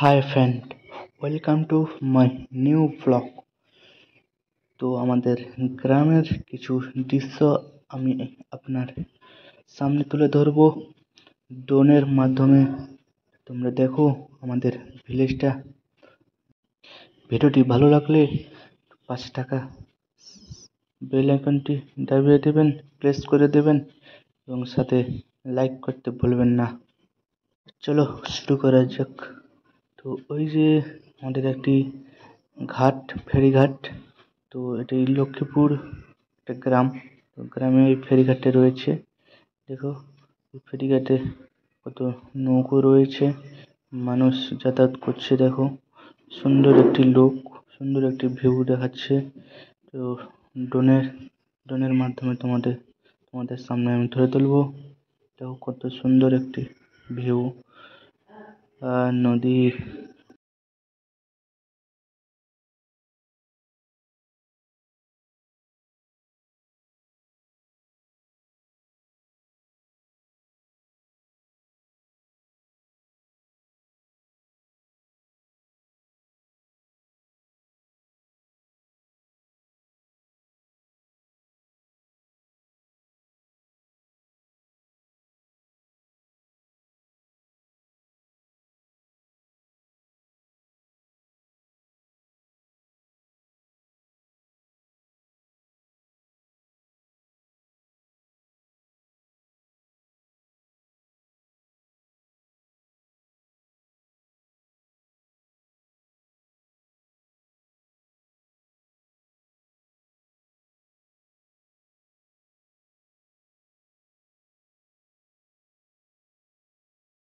Hi friend, welcome to my new blog. তো আমাদের গ্রামের কিছু দৃশ্য আমি আপনার সামনে তুলে ধরবো ড্রোনের মাধ্যমে। তোমরা দেখো আমাদের ভিলেজটা। ভিডিওটি ভালো লাগলে 5 টাকা বেল আইকনটি দাবিয়ে দেবেন, প্রেস করে দেবেন এবং সাথে লাইক করতে ভুলবেন না। চলো শুরু করা যাক। তো ওই যে আমাদের একটি ঘাট, ফেরিঘাট। তো এটি লক্ষ্মীপুর একটা গ্রাম। তো গ্রামে ওই ফেরিঘাটে রয়েছে। দেখো ওই ফেরিঘাটে কত নৌকো রয়েছে, মানুষ যাতায়াত করছে। দেখো সুন্দর একটি লোক, সুন্দর একটি ভিউ দেখাচ্ছে। তো ড্রোনের ড্রোনের মাধ্যমে তোমাদের সামনে আমি ধরে তুলবো। দেখো কত সুন্দর একটি ভিউ, নদী